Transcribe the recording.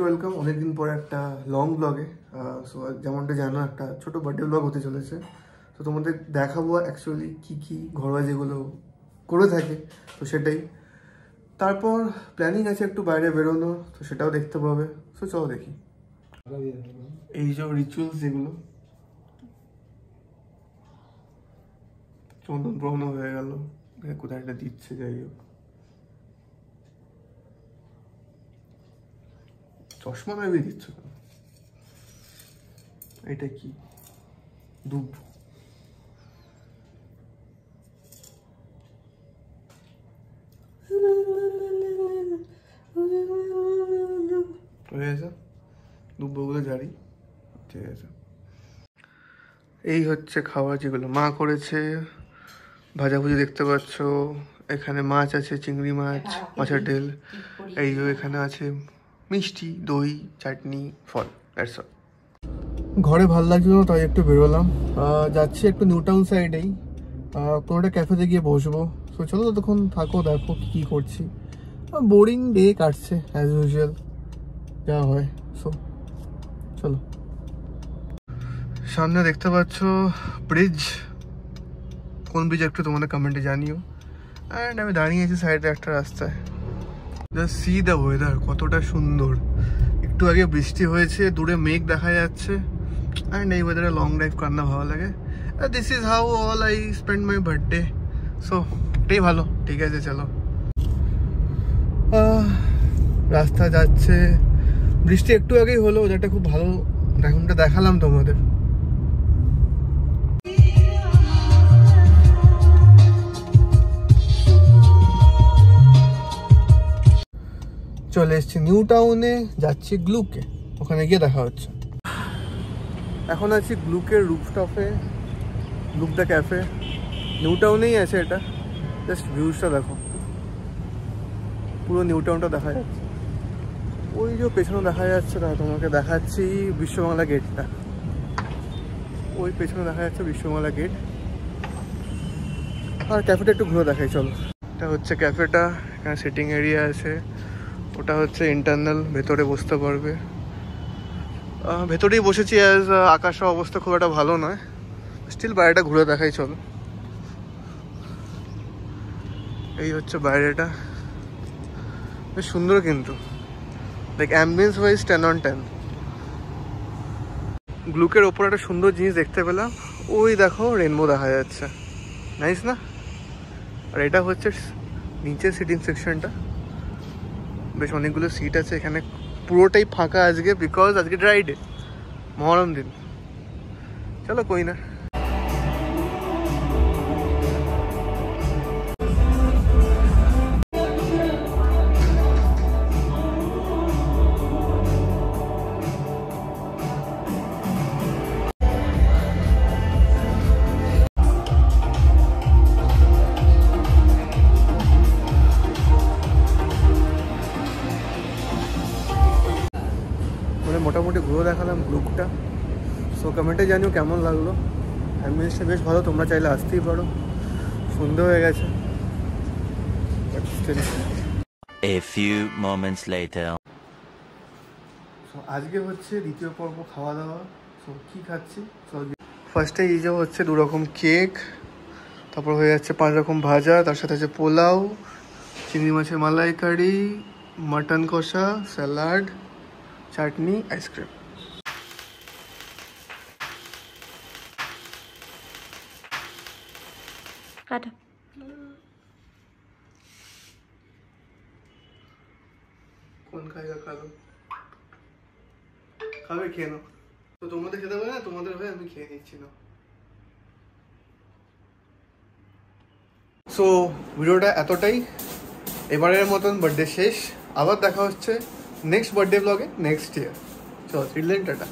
Welcome অনেকদিন পর একটা লং ব্লগে। সো যেমনটা জানো একটা ছোট বার্থডে ব্লগ হতে চলেছে। তো তোমাদের দেখাবো অ্যাকচুয়ালি কী ঘরোয়া যেগুলো করে থাকে, তো সেটাই। তারপর প্ল্যানিং আছে একটু বাইরে বেরোনো, তো সেটাও দেখতে পাবে। সো চলো দেখি। এই যে রিচুয়ালস যেগুলো, চন্দন ব্রহ্ম হয়ে গেল, কোথায় একটা দিচ্ছে, যাই হোক। চশমা ভেবে দিচ্ছ কেন? এটা কি? দুব। হয়ে গেছে, দুব্বগুলো জারি, ঠিক আছে। এই হচ্ছে খাবার যেগুলো মা করেছে। ভাজাভুজি দেখতে পাচ্ছ, এখানে মাছ আছে, চিংড়ি মাছ, মাছের ঢেল। এই যে এখানে আছে মিষ্টি, দই, চাটনি, ফল। ঘরে ভাল লাগছিল না, তাই একটু বেরোলাম। যাচ্ছি একটু নিউ টাউন সাইডেই, কোনো একটা ক্যাফেতে গিয়ে বসবো। তো চলো ততক্ষণ থাকো, দেখো কী করছি। বোরিং ডে কাটছে অ্যাজ ইউজুয়াল, যা হয়। সো চলো। সামনে দেখতে পাচ্ছ ব্রিজ, কোন ব্রিজ একটু তোমাদের কমেন্টে জানিও। অ্যান্ড আমি দাঁড়িয়ে আছি সাইডে একটা রাস্তায়। জাস্ট সি দ্য ওয়েদার, কতটা সুন্দর। একটু আগে বৃষ্টি হয়েছে, দূরে মেঘ দেখা যাচ্ছে। অ্যান্ড এই ওয়েদারে লং ড্রাইভ করতে ভালো লাগে। This is how all I spend my birthday. So এটাই ভালো, ঠিক আছে চলো। রাস্তা যাচ্ছে, বৃষ্টি একটু আগেই হলো, ওদেরটা খুব ভালো এখনটা দেখালাম তোমাদের। চলে এসছি নিউ টাউনে, যাচ্ছি গ্লুকে, ওখানে গিয়ে দেখা হচ্ছে। এখন আছি গ্লুকের রুফটপে, গ্লুক দ্য ক্যাফে। নিউ টাউনেই আছে এটা, জাস্ট ভিউজটা দেখো, পুরো নিউ টাউনটা দেখা যাচ্ছে। ওই যে পেছনে দেখা যাচ্ছে, না তোমাকে দেখাচ্ছি বিশ্ববাংলা গেটটা, ওই পেছনে দেখা যাচ্ছে বিশ্ববাংলা গেট। আর ক্যাফেটা একটু ঘুরে দেখাই চলো। এটা হচ্ছে ক্যাফেটা, এখানে সিটিং এরিয়া আছে। ওটা হচ্ছে ইন্টারনাল, ভেতরে বসতে পারবে। ভেতরেই বসেছি, অ্যাজ আকাশের অবস্থা খুব একটা ভালো নয়, স্টিল বাইরেটা ঘুরে দেখাই চলো। এই হচ্ছে বাইরেটা, বেশ সুন্দর কিন্তু, লাইক অ্যাম্বিয়েন্স ওয়াইজ 10/10। গ্লুকের ওপর একটা সুন্দর জিনিস দেখতে পেলাম, ওই দেখো রেনবো দেখা যাচ্ছে, নাইস না? আর এটা হচ্ছে নিচের সিটিং সেকশনটা, বেশ অনেকগুলো সিট আছে এখানে, পুরোটাই ফাঁকা আজকে, বিকজ আজকে ড্রাই ডে, মহরম দিন। চলো কই না। মোটামুটি ঘুরে দেখালাম গ্লুকটা। সো কমেন্টে জানিও কেমন লাগলো। অ্যাম্বিয়েন্সটা বেশ ভালো, তোমরা চাইলে আসতেই পারো, সুন্দর হয়ে গেছে। A few moments later. So আজকে হচ্ছে দ্বিতীয় পর্ব খাওয়া দাওয়া। সো কী খাচ্ছি, ফার্স্টে এই যে হচ্ছে 2 রকম কেক, তারপর হয়ে যাচ্ছে 5 রকম ভাজা, তার সাথে আছে পোলাও, চিংড়ি মাছের মালাইকারি, মাটন কষা, স্যালাড, চাটনি, আইসক্রিম। কাটো। কোন খাইগা খালো, খাবে খেয়ে নাও। তো তোমাদের খেতে হবে না, তোমাদের হয়ে আমি খেয়ে নিচ্ছি না। সো ভিডিওটা এতটাই, এবারের মতন বার্থডে শেষ। আবার দেখা হচ্ছে নেক্সট বার্থডে ব্লগে নেক্সট ইয়ার। চলো, টাটা।